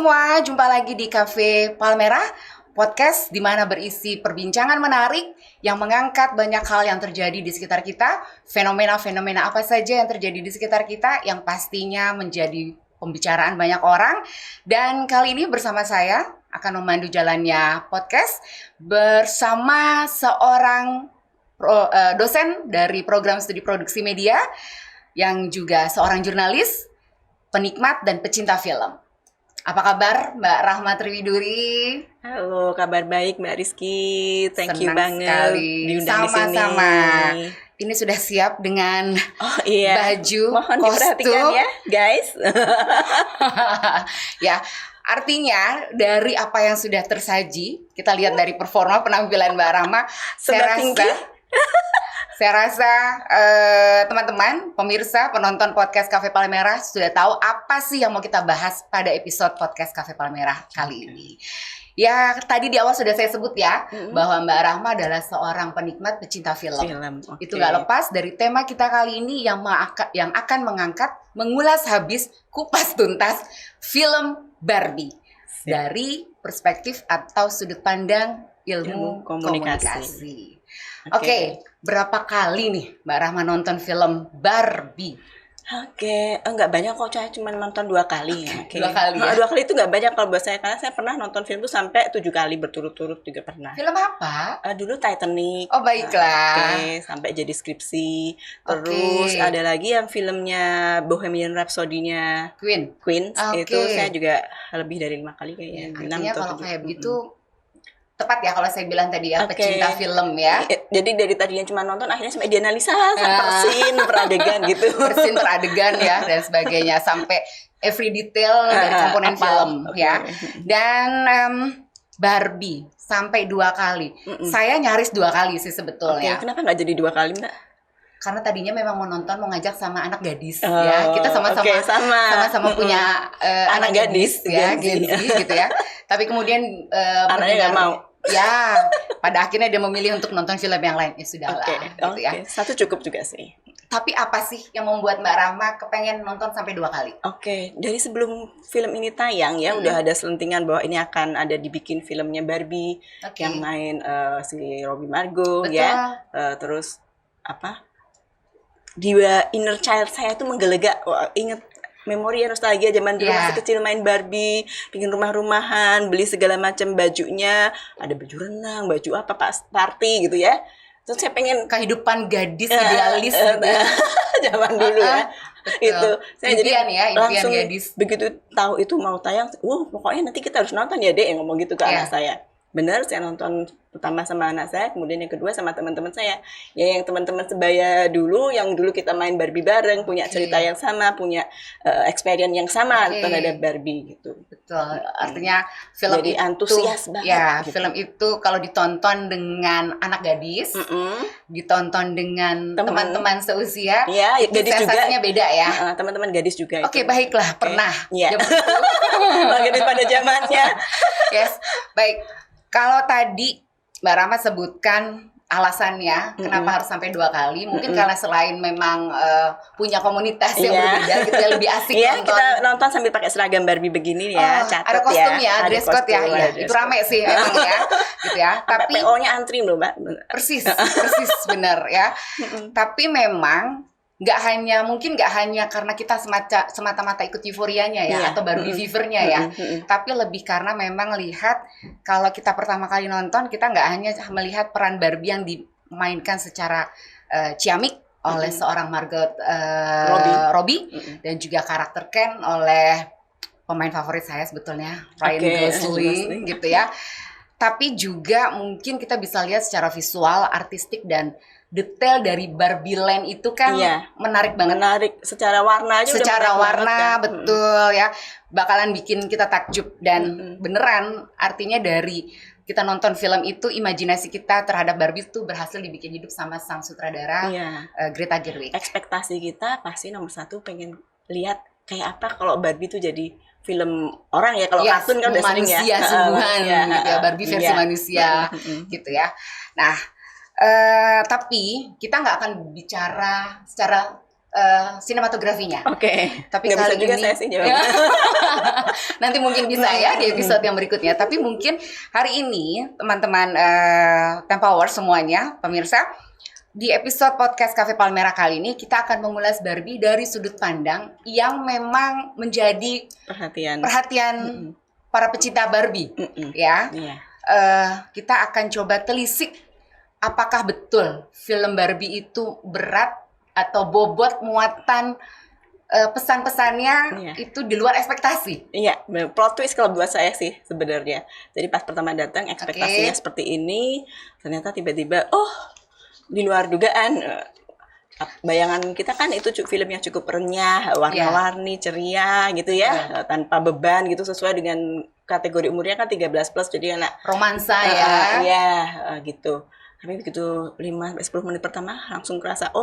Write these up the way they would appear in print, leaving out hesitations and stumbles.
semua, jumpa lagi di Cafe Palmerah, podcast di mana berisi perbincangan menarik yang mengangkat banyak hal yang terjadi di sekitar kita, fenomena-fenomena apa saja yang terjadi di sekitar kita yang pastinya menjadi pembicaraan banyak orang. Dan kali ini bersama saya akan memandu jalannya podcast bersama seorang dosen dari program studi produksi media yang juga seorang jurnalis, penikmat dan pecinta film. Apa kabar Mbak Rahma Triwiduri? Halo, kabar baik Mbak Rizky. Thank you Senang banget sekali. diundang di sini. Sama-sama. Ini sudah siap dengan baju, mohon kostum. Diperhatikan ya, guys. Ya, artinya dari apa yang sudah tersaji, kita lihat dari performa penampilan Mbak Rahma, saya rasa teman-teman, pemirsa, penonton podcast Cafe Palmerah sudah tahu apa sih yang mau kita bahas pada episode podcast Cafe Palmerah kali ini. Ya, tadi di awal sudah saya sebut ya, bahwa Mbak Rahma adalah seorang penikmat pecinta film. Okay. Itu gak lepas dari tema kita kali ini yang akan mengangkat, mengulas habis, kupas tuntas film Barbie. Dari perspektif atau sudut pandang ilmu komunikasi. Oke, berapa kali nih Mbak Rahma nonton film Barbie? Enggak banyak kok, saya cuma nonton 2 kali. Okay. 2 kali ya? 2 kali itu enggak banyak kalau buat saya, karena saya pernah nonton film itu sampai 7 kali berturut-turut juga pernah. Film apa? Dulu Titanic. Oh baiklah. Sampai jadi skripsi. Terus ada lagi yang filmnya Bohemian Rhapsody-nya Queen. Itu saya juga lebih dari 5 kali kayaknya. Artinya kalau kayak begitu tepat ya kalau saya bilang tadi ya, pecinta film ya. Jadi dari tadinya cuma nonton, akhirnya sampai dianalisa persin per adegan gitu. Persin per adegan ya dan sebagainya, sampai every detail dari komponen film ya. Dan Barbie sampai 2 kali. Saya nyaris 2 kali sih sebetulnya. Kenapa nggak jadi 2 kali Mbak? Karena tadinya memang mau nonton, mau ngajak sama anak gadis ya. Kita sama-sama punya anak gadis ya, Gen Z gitu ya. Tapi kemudian anaknya nggak mau. Ya, pada akhirnya dia memilih untuk nonton film yang lain. Ya sudahlah gitu ya. Satu cukup juga sih. Tapi apa sih yang membuat Mbak Rahma kepengen nonton sampai 2 kali? Dari sebelum film ini tayang ya, udah ada selentingan bahwa ini akan ada dibikin filmnya Barbie yang main si Robbie Margot. Betul. Ya. Terus Jiwa inner child saya itu menggelegak. Ingat memori nostalgia zaman dulu masih kecil, main Barbie, bikin rumah-rumahan, beli segala macam bajunya, ada baju renang, baju apa party gitu ya. Terus saya pengen kehidupan gadis idealis gitu ya. Zaman dulu ya. Itu saya impian jadi langsung gadis. Begitu tahu itu mau tayang, pokoknya nanti kita harus nonton ya Dek, yang ngomong gitu ke anak saya. Benar, saya nonton pertama sama anak saya, kemudian yang kedua sama teman-teman saya. Ya yang teman-teman sebaya dulu, yang dulu kita main Barbie bareng, punya cerita yang sama, punya experience yang sama terhadap Barbie gitu. Betul, artinya film jadi itu antusias banget. Ya, gitu. film itu kalau ditonton dengan anak gadis, ditonton dengan teman-teman seusia, itu gadis sensasinya juga beda ya. Teman-teman gadis juga. Baiklah, pernah. Ya. Gadis pada zamannya. Yes, baik. Kalau tadi Mbak Rahma sebutkan alasannya kenapa harus sampai 2 kali, mungkin karena selain memang punya komunitas yang berbeda, kita lebih asik nonton. Kita nonton sambil pakai seragam Barbie begini ya, catat ada kostum ya, ada dress code ya, itu rame sih emang ya, gitu ya. Tapi PO-nya antri loh Mbak. Persis benar ya. Tapi memang nggak hanya karena kita semata-mata ikut euforianya ya, atau Barbie fevernya ya, tapi lebih karena memang lihat kalau kita pertama kali nonton, kita nggak hanya melihat peran Barbie yang dimainkan secara ciamik oleh seorang Margot Robbie, dan juga karakter Ken oleh pemain favorit saya sebetulnya, Ryan Gosling gitu ya. Tapi juga mungkin kita bisa lihat secara visual, artistik, dan detail dari Barbie Land itu kan menarik banget. Menarik secara warna aja. Secara warna betul ya. Bakalan bikin kita takjub dan beneran artinya dari kita nonton film itu, imajinasi kita terhadap Barbie itu berhasil dibikin hidup sama sang sutradara Greta Gerwig. Ekspektasi kita pasti nomor 1 pengen lihat kayak apa kalau Barbie itu jadi film orang ya, kalau kartun kan udah sering ya. Manusia sungguhan gitu ya, Barbie versi manusia gitu ya. Nah, tapi kita nggak akan bicara secara sinematografinya. Oke. Tapi nggak kali bisa juga ini saya sih jawabnya. nanti mungkin bisa ya di episode yang berikutnya. Tapi mungkin hari ini teman-teman Tempower semuanya, pemirsa, di episode podcast Cafe Palmera kali ini kita akan mengulas Barbie dari sudut pandang yang memang menjadi perhatian para pecinta Barbie, ya. Iya. Kita akan coba telisik apakah betul film Barbie itu berat atau bobot muatan pesan-pesannya itu di luar ekspektasi. Iya, plot twist kalau buat saya sih sebenarnya. Jadi pas pertama datang ekspektasinya seperti ini, ternyata tiba-tiba di luar dugaan. Bayangan kita kan itu film yang cukup renyah, warna-warni, ceria gitu ya, tanpa beban gitu, sesuai dengan kategori umurnya kan 13 plus, jadi anak romansa ya. Iya, gitu. Tapi begitu 5-10 menit pertama langsung kerasa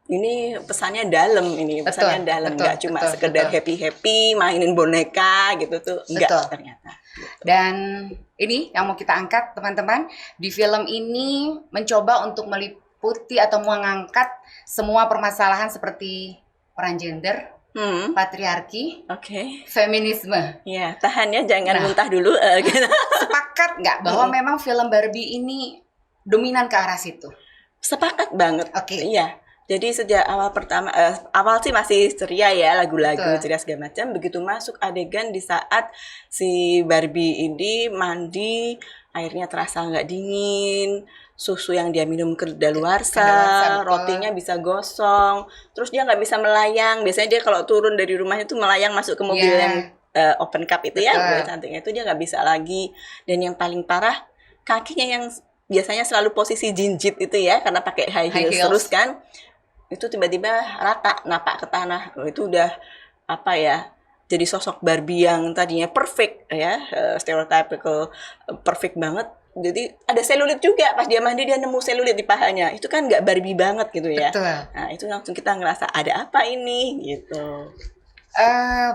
ini pesannya dalam, nggak cuma sekedar happy mainin boneka gitu tuh, enggak ternyata. Gitu. Dan ini yang mau kita angkat teman-teman, di film ini mencoba untuk meliputi atau mengangkat semua permasalahan seperti peran gender, patriarki, feminisme. Ya, tahannya jangan muntah dulu. Gitu. Sepakat nggak bahwa memang film Barbie ini dominan ke arah situ? Sepakat banget. Iya. Jadi sejak awal sih masih ceria ya, lagu-lagu ceria segala macam. Begitu masuk adegan di saat si Barbie ini mandi, airnya terasa nggak dingin, susu yang dia minum kedaluarsa, rotinya bisa gosong, terus dia nggak bisa melayang. Biasanya dia kalau turun dari rumahnya tuh melayang masuk ke mobil yang open cup itu ya, mobil cantiknya itu dia nggak bisa lagi. Dan yang paling parah, kakinya yang biasanya selalu posisi jinjit itu ya, karena pakai high heels terus kan. Itu tiba-tiba rata, napak ke tanah. Itu udah jadi sosok Barbie yang tadinya perfect ya, stereotypical perfect banget. Jadi ada selulit juga, pas dia mandi dia nemu selulit di pahanya. Itu kan nggak Barbie banget gitu ya. Betul. Nah itu langsung kita ngerasa ada apa ini gitu.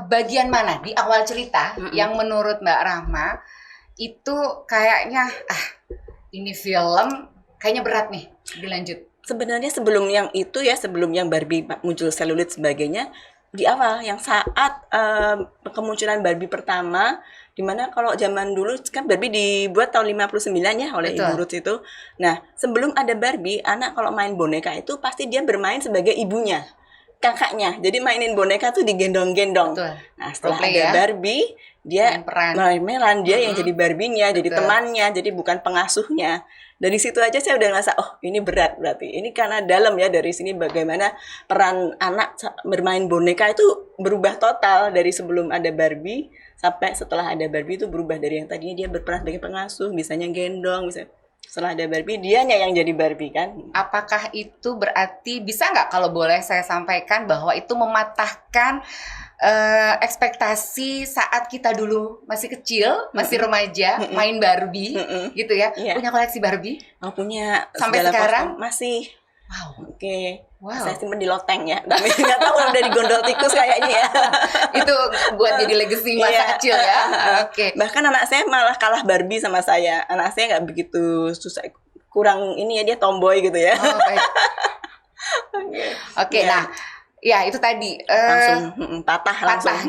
Bagian mana di awal cerita yang menurut Mbak Rahma itu kayaknya ini film kayaknya berat nih dilanjut? Sebenarnya sebelum yang Barbie muncul selulit sebagainya, di awal yang saat kemunculan Barbie pertama, dimana kalau zaman dulu kan Barbie dibuat tahun 59 ya oleh Ibu Ruth itu. Nah sebelum ada Barbie, anak kalau main boneka itu pasti dia bermain sebagai ibunya, kakaknya. Jadi mainin boneka tuh digendong-gendong. Nah setelah ada Barbie, dia main dia yang jadi Barbie-nya, jadi temannya, jadi bukan pengasuhnya. Dari situ aja saya udah ngerasa, ini berat berarti. Ini karena dalam ya, dari sini bagaimana peran anak bermain boneka itu berubah total dari sebelum ada Barbie sampai setelah ada Barbie itu berubah dari yang tadinya dia berperan sebagai pengasuh, misalnya gendong, misalnya. Setelah ada Barbie, dianya yang jadi Barbie kan. Apakah itu berarti, bisa nggak kalau boleh saya sampaikan bahwa itu mematahkan ekspektasi saat kita dulu masih kecil, masih remaja, main Barbie, gitu ya, punya koleksi Barbie? Punya. Sampai sekarang? Masih. Wow. Wow. Saya simpen di loteng ya. Tapi nggak tahu udah digondol tikus kayaknya ya. Itu buat jadi legacy masa kecil ya. Bahkan anak saya malah kalah Barbie sama saya. Anak saya nggak begitu susah, kurang ini ya, dia tomboy gitu ya. Nah. Ya itu tadi langsung patah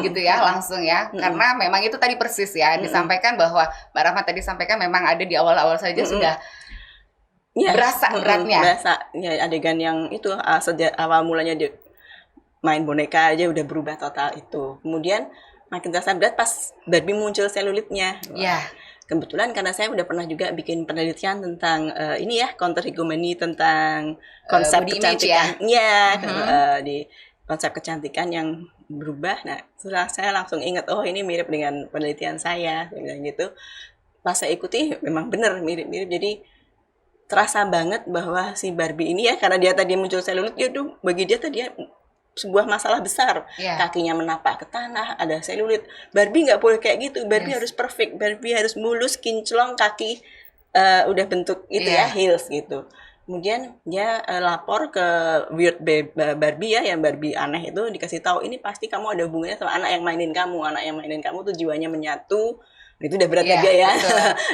gitu ya, langsung ya. Karena memang itu tadi persis ya disampaikan bahwa Mbak Rahma tadi sampaikan memang ada di awal-awal saja sudah berasa beratnya. Berasa ya, adegan yang itu sejak awal mulanya dia main boneka aja udah berubah total itu. Kemudian makin terasa berat pas Barbie muncul selulitnya. Kebetulan karena saya udah pernah juga bikin penelitian tentang ini ya, counter hegemony, tentang konsep kecantikan. Di konsep kecantikan yang berubah. Nah, setelah saya langsung ingat, ini mirip dengan penelitian saya bilang gitu. Pas saya ikuti memang benar mirip-mirip. Jadi terasa banget bahwa si Barbie ini ya, karena dia tadi muncul selulit, bagi dia tadi sebuah masalah besar. Kakinya menapak ke tanah, ada selulit. Barbie nggak boleh kayak gitu. Barbie harus perfect. Barbie harus mulus, kinclong, kaki udah bentuk itu ya, heels gitu. Kemudian dia lapor ke Weird Barbie ya, yang Barbie aneh itu, dikasih tahu ini pasti kamu ada hubungannya sama anak yang mainin kamu. Anak yang mainin kamu tuh jiwanya menyatu. Itu udah berat dia ya.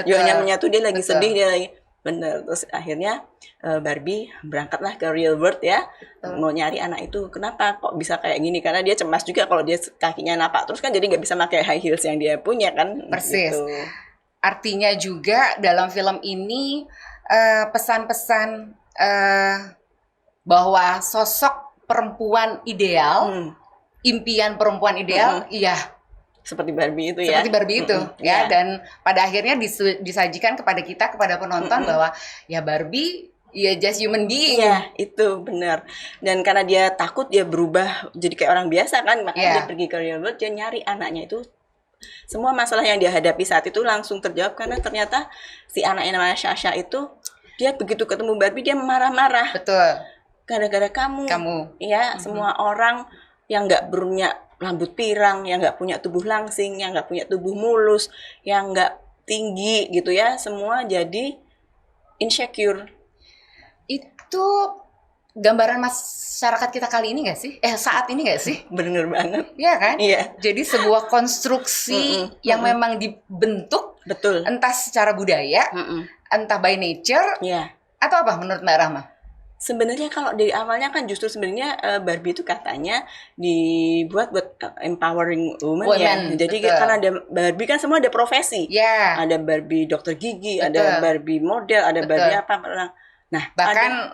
Jiwanya menyatu, dia lagi sedih, dia lagi Bener, terus akhirnya Barbie berangkatlah ke real world ya, mau nyari anak itu. Kenapa kok bisa kayak gini? Karena dia cemas juga kalau dia kakinya napak terus kan, jadi nggak bisa pakai high heels yang dia punya kan. Persis. Gitu. Artinya juga dalam film ini pesan-pesan bahwa sosok perempuan ideal, impian perempuan ideal, iya. Seperti Barbie itu ya. Seperti Barbie itu ya, dan pada akhirnya disajikan kepada kita, kepada penonton bahwa ya Barbie ya just human being. Iya, itu benar. Dan karena dia takut, dia berubah jadi kayak orang biasa kan, makanya dia pergi ke real world, dia nyari anaknya itu. Semua masalah yang dia hadapi saat itu langsung terjawab karena ternyata si anaknya namanya Sasha itu, dia begitu ketemu Barbie dia marah-marah. Betul. Gara-gara kamu. Ya, semua orang yang nggak punya rambut pirang, yang nggak punya tubuh langsing, yang nggak punya tubuh mulus, yang nggak tinggi gitu ya, semua jadi insecure. Itu gambaran masyarakat kita kali ini nggak sih? Saat ini nggak sih? Bener banget. Iya kan? Iya. Jadi sebuah konstruksi yang memang dibentuk, betul, entah secara budaya, entah by nature, atau apa menurut Mbak Rahma? Sebenarnya kalau dari awalnya kan justru sebenarnya Barbie itu katanya dibuat buat empowering women ya. Jadi karena ada Barbie kan semua ada profesi. Ada Barbie dokter gigi, ada Barbie model, ada Barbie apa. Nah, bahkan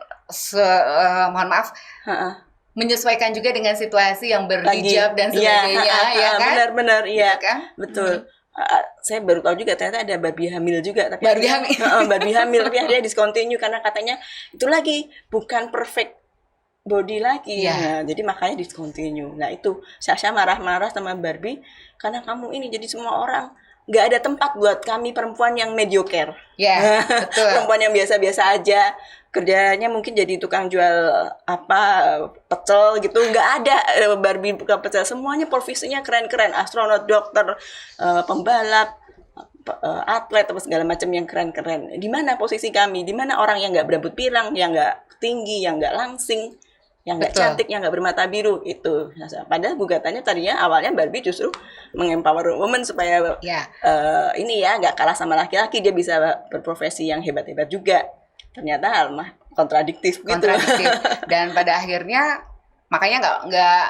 mohon maaf, menyesuaikan juga dengan situasi yang berhijab dan sebagainya, ya kan? Benar-benar, iya. Gitu kan? Betul. Saya baru tahu juga ternyata ada Barbie hamil juga, tapi Barbie hamil. Barbie hamil tapi dia discontinue karena katanya itu lagi bukan perfect body lagi. Nah, jadi makanya discontinue. Nah, itu Sasha marah-marah sama Barbie karena kamu ini jadi semua orang nggak ada tempat buat kami perempuan yang mediocre. Betul. Perempuan yang biasa-biasa aja, kerjanya mungkin jadi tukang jual pecel gitu, nggak ada Barbie bukan pecel, semuanya profesinya keren-keren, astronot, dokter, pembalap, atlet apa segala macam yang keren-keren. Di mana posisi kami? Di mana orang yang nggak berambut pirang, yang nggak tinggi, yang nggak langsing, yang nggak cantik, yang nggak bermata biru itu. Padahal gugatannya tadinya awalnya Barbie justru mengempower woman supaya ini ya nggak kalah sama laki-laki, dia bisa berprofesi yang hebat-hebat juga. Ternyata kontradiktif gitu. Dan pada akhirnya makanya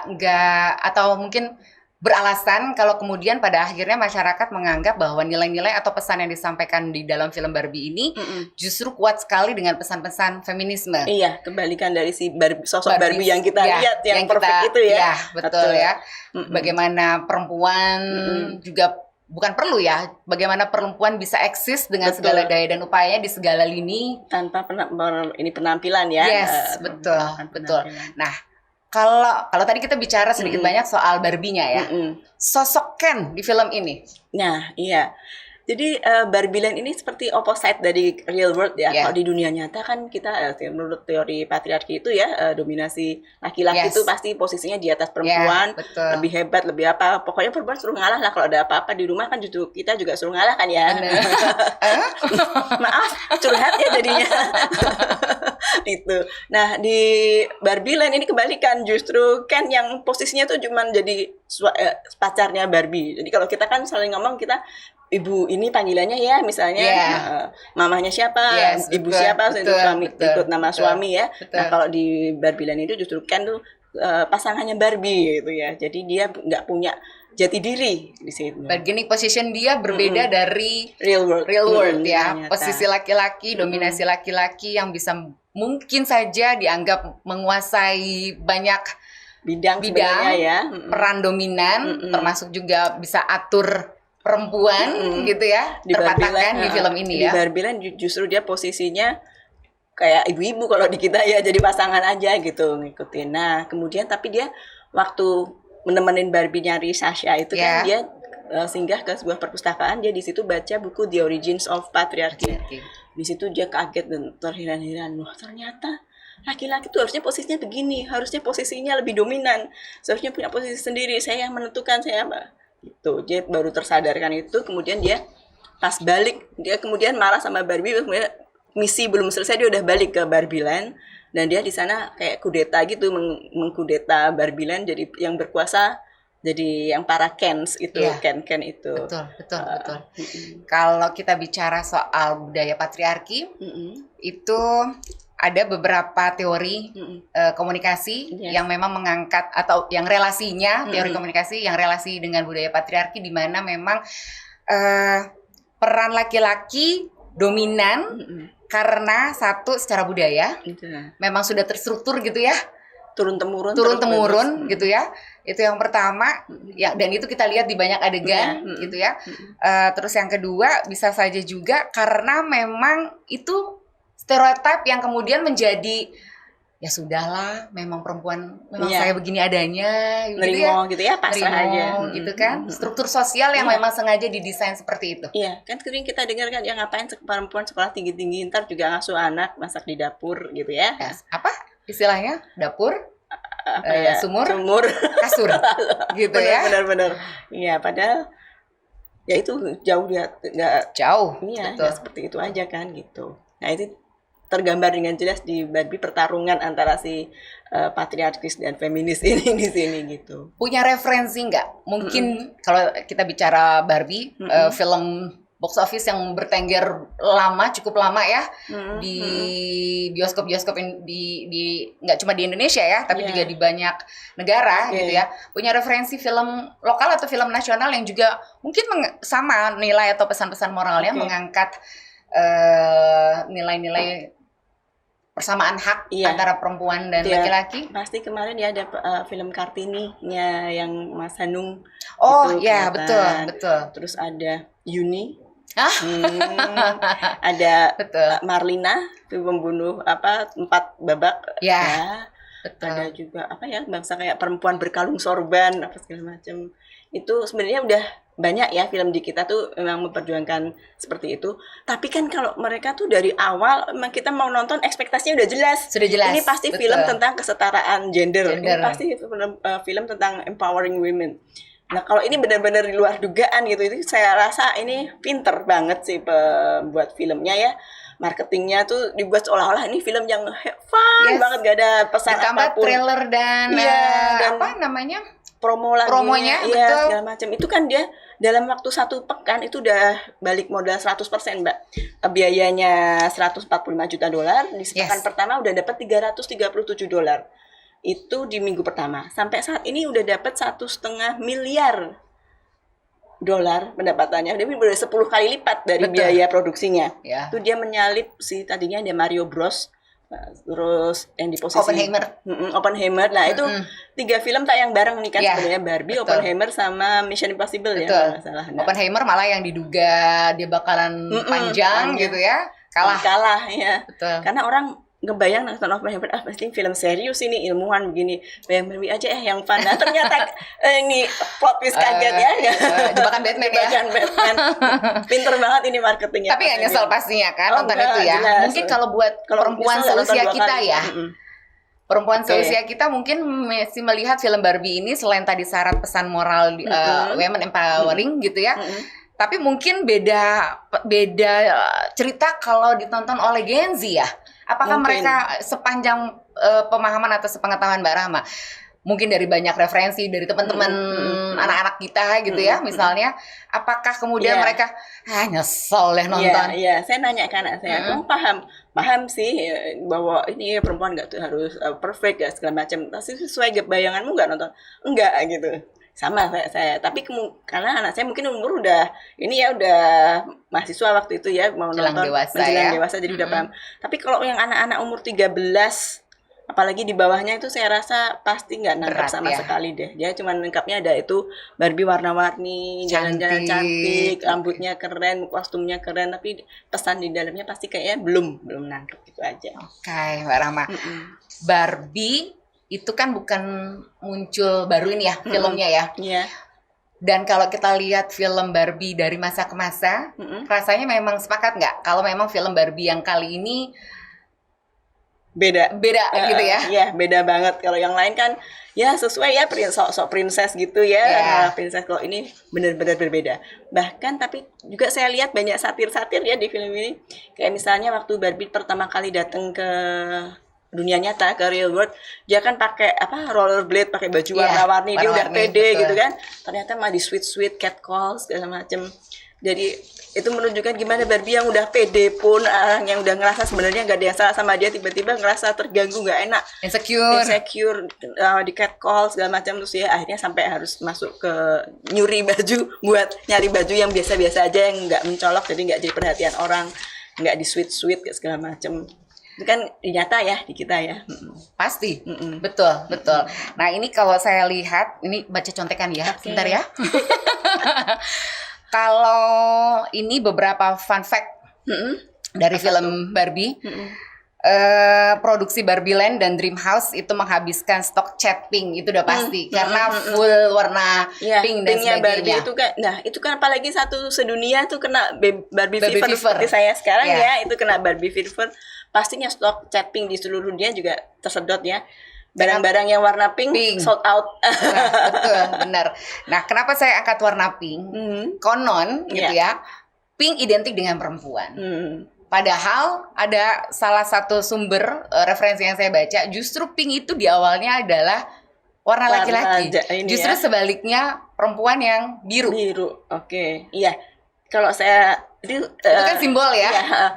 nggak atau mungkin beralasan kalau kemudian pada akhirnya masyarakat menganggap bahwa nilai-nilai atau pesan yang disampaikan di dalam film Barbie ini justru kuat sekali dengan pesan-pesan feminisme. Iya, kebalikan dari si sosok Barbie yang kita lihat yang perfect itu ya. Iya, betul ya. Bagaimana perempuan juga bukan perlu ya, bagaimana perempuan bisa eksis dengan segala daya dan upayanya di segala lini tanpa penampilan ya. Yes, betul. Nah, kalau tadi kita bicara sedikit banyak soal Barbie-nya ya, sosok Ken di film ini. Nah, iya. Jadi Barbie Land ini seperti opposite dari real world ya. Kalau di dunia nyata kan kita menurut teori patriarki itu ya, dominasi laki-laki itu pasti posisinya di atas perempuan, lebih hebat, lebih apa. Pokoknya perempuan suruh ngalah lah kalau ada apa-apa di rumah kan justru kita juga suruh ngalah kan ya. Maaf, curhat ya jadinya. Itu. Nah, di Barbie Land ini kebalikan, justru Ken yang posisinya tuh cuman jadi pacarnya Barbie. Jadi kalau kita kan saling ngomong, kita ibu ini panggilannya ya, misalnya mamahnya siapa, ibu siapa, suami ikut nama suami ya. Nah, kalau di Barbie Land itu justru Ken tuh pasangannya Barbie gitu ya. Jadi dia nggak punya jati diri di situ. Bargaining position dia berbeda dari real world ya. Posisi laki-laki, dominasi laki-laki yang bisa mungkin saja dianggap menguasai banyak bidang ya. Peran dominan, termasuk juga bisa atur perempuan gitu ya, terpatahkan di film ini ya. Di Barbie Land justru dia posisinya kayak ibu-ibu kalau di kita ya, jadi pasangan aja gitu ngikutin. Nah, kemudian tapi dia waktu menemenin Barbie nyari Sasha itu kan dia singgah ke sebuah perpustakaan, dia di situ baca buku The Origins of Patriarchy. Di situ dia kaget dan terheran-heran, wah ternyata laki-laki itu harusnya posisinya begini, harusnya posisinya lebih dominan, seharusnya punya posisi sendiri, saya yang menentukan, saya itu. Dia baru tersadarkan itu, kemudian dia pas balik, dia kemudian marah sama Barbie, kemudian misi belum selesai dia udah balik ke Barbie Land, dan dia di sana kayak kudeta gitu, mengkudeta Barbie Land, jadi yang berkuasa jadi yang para Kens itu, Ken itu. Betul. Kalau kita bicara soal budaya patriarki, itu ada beberapa teori komunikasi yang memang mengangkat atau yang relasinya teori komunikasi yang relasi dengan budaya patriarki, di mana memang peran laki-laki dominan karena satu secara budaya memang sudah terstruktur gitu ya, turun temurun gitu ya. Itu yang pertama ya, dan itu kita lihat di banyak adegan gitu ya. Terus yang kedua bisa saja juga karena memang itu stereotip yang kemudian menjadi ya sudahlah, memang perempuan memang saya begini adanya gitu ya, pasrah aja gitu kan. Struktur sosial yang memang sengaja didesain seperti itu. Iya, kan sering kita dengar kan, ya ngapain perempuan sekolah tinggi-tinggi ntar juga ngasuh anak, masak di dapur gitu ya. Apa istilahnya? Dapur? Sumur? Kasur. Gitu ya. Benar. Iya, padahal ya itu jauh dia nggak jauh. Iya, nggak seperti itu aja kan gitu. Nah, itu tergambar dengan jelas di Barbie, pertarungan antara si patriarkis dan feminis ini di sini gitu. Punya referensi nggak? Mungkin kalau kita bicara Barbie, film box office yang bertengger cukup lama ya di bioskop-bioskop di nggak cuma di Indonesia ya, tapi juga di banyak negara gitu ya. Punya referensi film lokal atau film nasional yang juga mungkin sama nilai atau pesan-pesan moralnya, mengangkat nilai-nilai persamaan hak antara perempuan dan laki-laki. Pasti kemarin ya ada film Kartini-nya yang Mas Hanung. Oh iya, betul. Terus ada Yuni. Ada Marlina, pembunuh 4 babak. Ya. Betul. Ada juga bangsa kayak perempuan berkalung sorban apa segala macam. Itu sebenarnya udah banyak ya film di kita tuh memang memperjuangkan seperti itu. Tapi kan kalau mereka tuh dari awal memang kita mau nonton ekspektasinya udah jelas. Sudah jelas. Ini pasti film tentang kesetaraan gender. Ini pasti film tentang empowering women. Nah, kalau ini benar-benar di luar dugaan gitu, itu saya rasa ini pinter banget sih pembuat filmnya ya. Marketingnya tuh dibuat seolah-olah ini film yang fun banget, gak ada pesan ditambah apapun. Trailer dan dan apa namanya? Promonya betul. Segala macam. Itu kan dia dalam waktu 1 pekan itu udah balik modal 100%, Mbak. Biayanya $145 juta, di sepekan pertama udah dapat $337. Itu di minggu pertama. Sampai saat ini udah dapat $1,5 miliar pendapatannya. Udah 10 kali lipat dari biaya produksinya. Itu dia menyalip tadinya ada Mario Bros, terus yang di posisi Oppenheimer. Nah, itu 3 film tayang bareng nih kan sebenarnya, Barbie, Oppenheimer sama Mission Impossible ya kalau nggak salah. Nah, Oppenheimer malah yang diduga dia bakalan panjang gitu ya. Kalah ya. Betul. Karena orang ngebayang nonton Oppenheimer, pasti film serius ini, ilmuwan begini. Bayang Barbie aja yang fun. Nah, ternyata ini plot twist kaget ya. Jebakan Batman ya. Pinter banget ini marketingnya. Tapi nggak nyesel pastinya kan nonton itu ya. Jelas. Mungkin kalau buat perempuan seusia kita ya. Perempuan seusia kita mungkin masih melihat film Barbie ini selain tadi syarat pesan moral women empowering gitu ya. Tapi mungkin beda cerita kalau ditonton oleh Gen Z ya. Apakah mereka sepanjang pemahaman atau sepengetahuan Mbak Rahma, mungkin dari banyak referensi dari teman-teman anak-anak kita gitu ya misalnya, apakah kemudian mereka nyesel deh nonton? Iya, saya nanya ke anak saya, kamu paham sih bahwa ini perempuan nggak tuh harus perfect ya segala macam, tapi sesuai bayanganmu nggak nonton? Enggak gitu. Sama saya, tapi karena anak saya mungkin umur udah mahasiswa waktu itu ya, mau nonton menjelang dewasa jadi udah paham. Tapi kalau yang anak-anak umur 13 apalagi di bawahnya itu saya rasa pasti nggak nangkap sama sekali deh. Dia cuma nangkapnya ada itu Barbie warna-warni, jalan-jalan cantik, rambutnya keren, kostumnya keren, tapi pesan di dalamnya pasti kayaknya belum nangkep gitu aja. Oke, Mbak Rahma. Barbie itu kan bukan muncul baru ini ya filmnya ya. Iya. Dan kalau kita lihat film Barbie dari masa ke masa, rasanya memang sepakat nggak kalau memang film Barbie yang kali ini beda gitu ya? Iya, beda banget. Kalau yang lain kan ya sesuai ya sok princess gitu ya. Princess, kalau ini benar-benar berbeda. Bahkan tapi juga saya lihat banyak satir-satir ya di film ini. Kayak misalnya waktu Barbie pertama kali datang ke dunia nyata, ke real world, dia kan pakai rollerblade, pakai baju warna-warni, dia udah pede betul. gitu kan. Ternyata mah di sweet catcall segala macem. Jadi itu menunjukkan gimana Barbie yang udah pede pun, yang udah ngerasa sebenarnya nggak ada yang salah sama dia, tiba-tiba ngerasa terganggu, nggak enak, insecure, di catcall segala macam, terus ya akhirnya sampai harus masuk ke nyuri baju buat nyari baju yang biasa-biasa aja, yang nggak mencolok, jadi nggak jadi perhatian orang, nggak di sweet segala macam. Itu kan nyata ya di kita ya. Pasti. Betul. Nah, ini kalau saya lihat, ini baca contekan ya, sebentar ya. Kalau ini beberapa fun fact dari film Barbie. Produksi Barbie Land dan Dreamhouse itu menghabiskan stok cat pink, itu udah pasti karena full warna pink dan sebagainya. Barbie itu kan, nah itu kan apalagi satu sedunia tuh kena Barbie fever seperti saya sekarang ya, itu kena Barbie fever. Pastinya stok cat pink di seluruh dunia juga tersedot ya. Barang-barang yang warna pink sold out. Nah, betul, benar. Nah, kenapa saya angkat warna pink? Konon gitu ya, pink identik dengan perempuan. Padahal ada salah satu sumber referensi yang saya baca, justru pink itu di awalnya adalah warna laki-laki. Justru sebaliknya perempuan yang biru. Oke. Iya. Kalau saya itu kan simbol ya.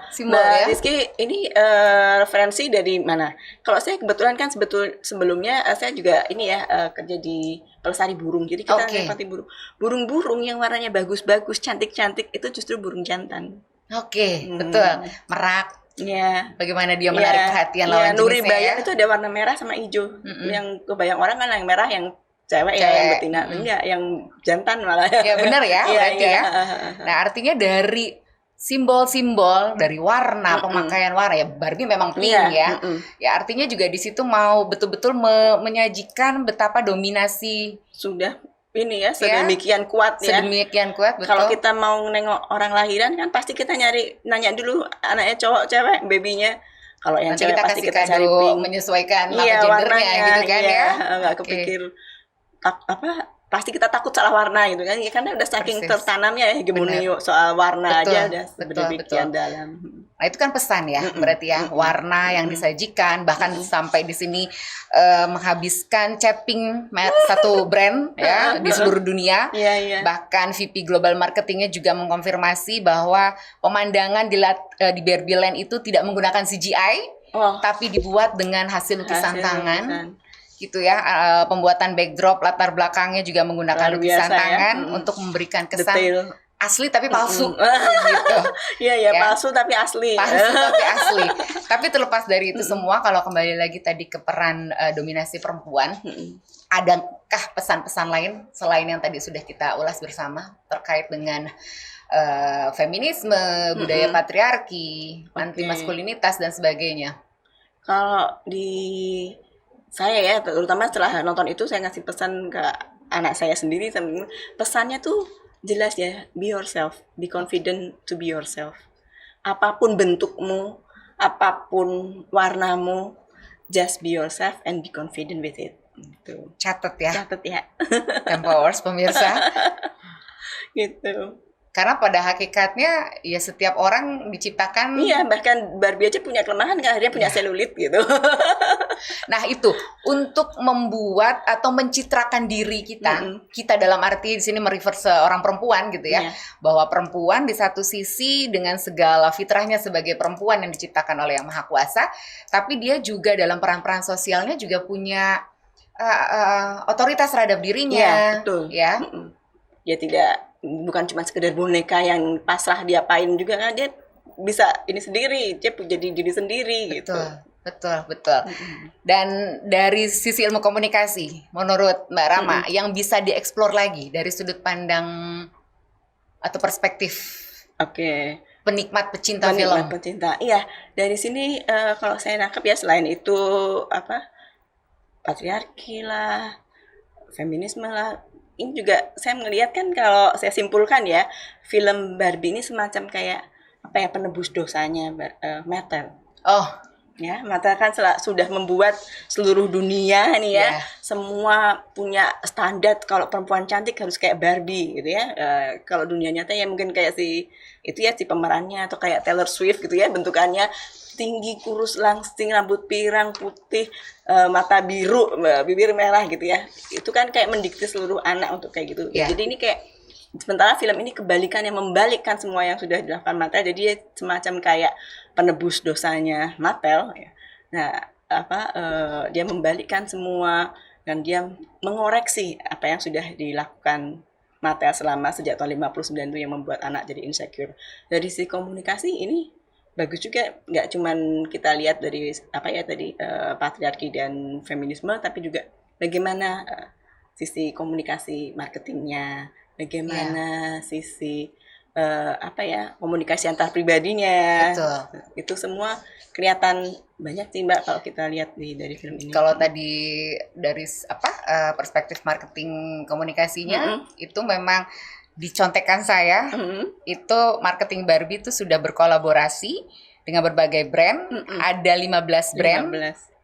Simbol ya. Rizky, ini referensi dari mana? Kalau saya kebetulan kan sebelumnya saya juga ini ya kerja di pelestari burung. Jadi kita ngeliatin burung-burung yang warnanya bagus-bagus, cantik-cantik, itu justru burung jantan. Betul. Merak. Ya. Bagaimana dia menarik perhatian lawan jenisnya. Nuri Bayan itu ada warna merah sama hijau. Yang kebayang orang kan yang merah yang cewek ya, yang betina, yang jantan malah. Ya benar ya, berarti ya. Nah, artinya dari simbol-simbol dari warna, pemakaian warna ya, Barbie memang pink ya. Ya artinya juga di situ mau betul-betul menyajikan betapa dominasi sudah ini ya, sedemikian kuat ya. Sedemikian kuat, betul. Kalau kita mau nengok orang lahiran kan pasti kita nanya dulu anaknya cowok, cewek, babynya. Kalau yang nanti cewek pasti kita cari pink, menyesuaikan gendernya gitu kan ya. Nggak kepikir pasti kita takut salah warna gitu kan, karena udah saking tertanamnya ya hegemoni soal warna aja udah sedemikian dalam. Nah, itu kan pesan ya, berarti ya, warna yang disajikan, bahkan sampai di sini menghabiskan cat pink satu brand ya di seluruh dunia. Bahkan VP Global Marketingnya juga mengkonfirmasi bahwa pemandangan di Barbie Land itu tidak menggunakan CGI, tapi dibuat dengan hasil lukisan tangan. Gitu ya, pembuatan backdrop, latar belakangnya juga menggunakan lukisan tangan untuk memberikan kesan detail. Asli tapi palsu gitu. Iya, palsu tapi asli. Tapi terlepas dari itu semua, kalau kembali lagi tadi ke peran dominasi perempuan, adakah pesan-pesan lain selain yang tadi sudah kita ulas bersama terkait dengan feminisme, budaya patriarki, anti maskulinitas dan sebagainya? Kalau di saya ya, terutama setelah nonton itu saya ngasih pesan ke anak saya sendiri, pesannya tuh jelas ya, be yourself, be confident to be yourself. Apapun bentukmu, apapun warnamu, just be yourself and be confident with it. Gitu. Catat ya. Empowers pemirsa. Gitu. Karena pada hakikatnya ya setiap orang diciptakan. Iya, bahkan Barbie aja punya kelemahan kan, akhirnya punya selulit gitu. Nah itu untuk membuat atau mencitrakan diri kita, kita dalam arti di sini merefer seorang perempuan gitu ya, bahwa perempuan di satu sisi dengan segala fitrahnya sebagai perempuan yang diciptakan oleh Yang Maha Kuasa, tapi dia juga dalam peran-peran sosialnya juga punya otoritas terhadap dirinya. Betul. Ya. Dia bukan cuma sekedar boneka yang pasrah diapain juga kan, dia bisa ini sendiri, dia jadi diri sendiri. Gitu. Betul. Dan dari sisi ilmu komunikasi, menurut Mbak Rama, yang bisa dieksplor lagi dari sudut pandang atau perspektif penikmat pecinta film. Iya, dari sini kalau saya nangkep ya, selain itu patriarki lah, feminisme lah, ini juga saya melihat kan, kalau saya simpulkan ya, film Barbie ini semacam kayak penebus dosanya Mattel. Ya, Mattel kan sudah membuat seluruh dunia nih ya, semua punya standar kalau perempuan cantik harus kayak Barbie gitu ya. Kalau dunia nyata ya mungkin kayak si pemerannya atau kayak Taylor Swift gitu ya, bentukannya tinggi, kurus, langsing, rambut pirang, putih, mata biru, bibir merah gitu ya. Itu kan kayak mendikte seluruh anak untuk kayak gitu. Jadi ini kayak sementara film ini kebalikannya, membalikkan semua yang sudah dilakukan Mattel, jadi dia semacam kayak penebus dosanya Mattel ya. Nah, dia membalikkan semua dan dia mengoreksi apa yang sudah dilakukan Mattel selama sejak tahun 59 itu yang membuat anak jadi insecure. Dari sisi komunikasi ini bagus juga, nggak cuman kita lihat dari patriarki dan feminisme, tapi juga bagaimana sisi komunikasi marketingnya, bagaimana sisi komunikasi antar pribadinya. Betul. Itu semua kelihatan banyak sih Mbak kalau kita lihat dari film ini. Kalau tadi dari perspektif marketing komunikasinya itu memang dicontekan saya, itu marketing Barbie itu sudah berkolaborasi dengan berbagai brand, ada 15 brand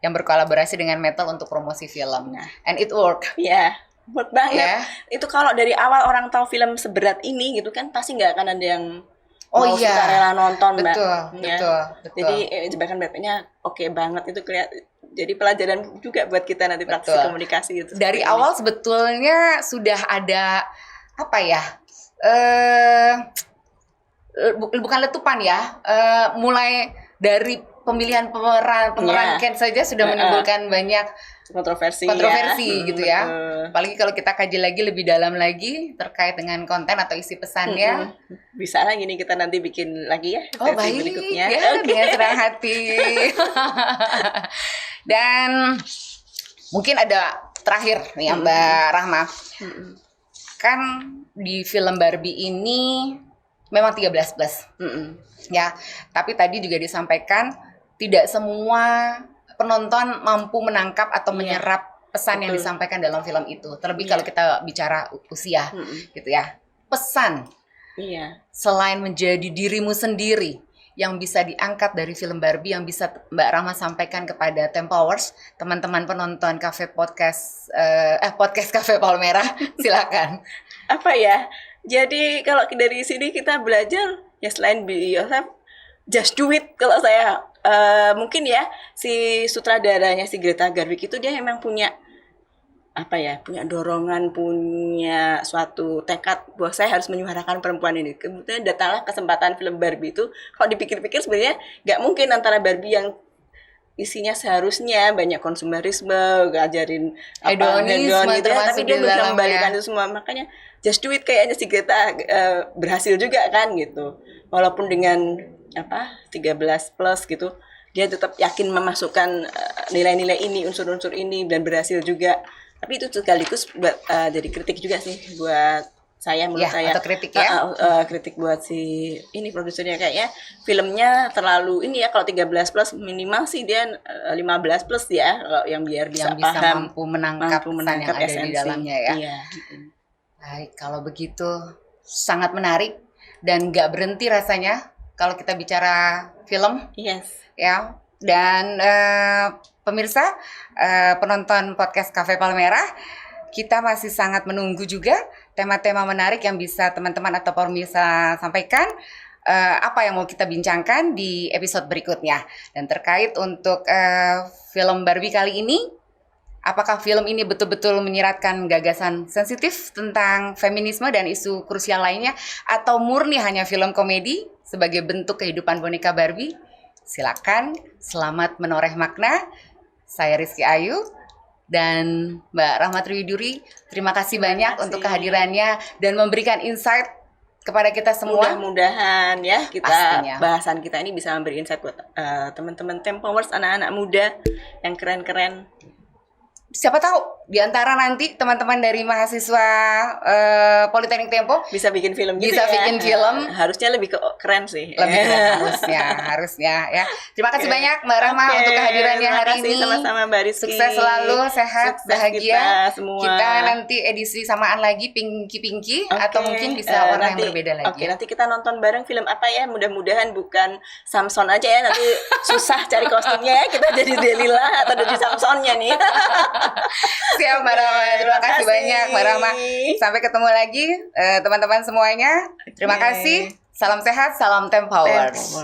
yang berkolaborasi dengan Mattel untuk promosi film. And it work. Work banget. Itu kalau dari awal orang tahu film seberat ini gitu kan pasti nggak akan ada yang sukarela nonton, Mbak. Betul. Jadi jebakan Barbie-nya oke banget, itu kelihatan. Jadi pelajaran juga buat kita nanti praktisi komunikasi gitu. Dari awal sebetulnya sudah ada bukan letupan ya, mulai dari pemilihan pemeran Ken saja sudah menimbulkan banyak kontroversi gitu ya. Apalagi kalau kita kaji lagi lebih dalam lagi terkait dengan konten atau isi pesannya. Bisa lah gini kita nanti bikin lagi ya baik berikutnya. Dengan senang hati. Dan mungkin ada terakhir nih Mbak Rahma. Kan di film Barbie ini memang 13+. Ya, tapi tadi juga disampaikan tidak semua penonton mampu menangkap atau menyerap pesan yang disampaikan dalam film itu. Terlebih kalau kita bicara usia gitu ya. Pesan selain menjadi dirimu sendiri yang bisa diangkat dari film Barbie, yang bisa Mbak Rahma sampaikan kepada Tempowers, teman-teman penonton podcast Cafe Palmera, silakan. Jadi kalau dari sini kita belajar ya selain be yourself, just do it. Kalau saya mungkin ya si sutradaranya si Greta Gerwig itu dia memang punya punya dorongan, punya suatu tekad bahwa saya harus menyuarakan perempuan ini. Kemudian datanglah kesempatan film Barbie itu. Kalau dipikir-pikir sebenarnya nggak mungkin antara Barbie yang isinya seharusnya banyak konsumerisme, ngajarin hedonisme gitu, tapi dia bisa membalikan itu semua. Makanya just do it, kayaknya si Greta berhasil juga kan gitu. Walaupun dengan 13+ gitu, dia tetap yakin memasukkan nilai-nilai ini, unsur-unsur ini, dan berhasil juga. Tapi itu sekaligus buat jadi kritik juga sih buat saya, menurut saya. Atau kritik ya? Kritik buat si ini produsernya, kayaknya filmnya terlalu ini ya, kalau 13+ minimal sih dia 15+ ya, kalau yang biar bisa paham, mampu menangkap yang ada esensi di dalamnya ya. Iya. Baik, kalau begitu sangat menarik dan nggak berhenti rasanya kalau kita bicara film. Ya. Dan pemirsa, penonton podcast Cafe Palmera, kita masih sangat menunggu juga tema-tema menarik yang bisa teman-teman atau pemirsa sampaikan, apa yang mau kita bincangkan di episode berikutnya. Dan terkait untuk film Barbie kali ini, apakah film ini betul-betul menyiratkan gagasan sensitif tentang feminisme dan isu krusial lainnya, atau murni hanya film komedi sebagai bentuk kehidupan boneka Barbie? Silakan, selamat menoreh makna. Saya Rizky Ayu dan Mbak Rahma Triwiduri, terima kasih banyak untuk kehadirannya dan memberikan insight kepada kita semua. Mudah-mudahan ya bahasan kita ini bisa memberi insight buat teman-teman Tempowers, anak-anak muda yang keren-keren. siapa tahu di antara nanti teman-teman dari mahasiswa Politeknik Tempo bisa bikin film gitu bisa ya. bikin film. Harusnya lebih keren sih. Lebih keren harusnya ya. Terima kasih banyak Mbak Rahma untuk kehadirannya hari ini. Sama-sama Mbak Rizky. Sukses selalu, sehat, Sukses bahagia. Semua. Kita nanti edisi samaan lagi Pinky atau mungkin bisa warna yang berbeda lagi. Nanti kita nonton bareng film apa ya? Mudah-mudahan bukan Samson aja ya. Nanti susah cari kostumnya ya. Kita jadi Delila atau jadi Samsonnya nih. Siap Mbak Rahma. Terima kasih banyak Mbak Rahma. Sampai ketemu lagi teman-teman semuanya. Terima kasih. Salam sehat, salam Tempowers.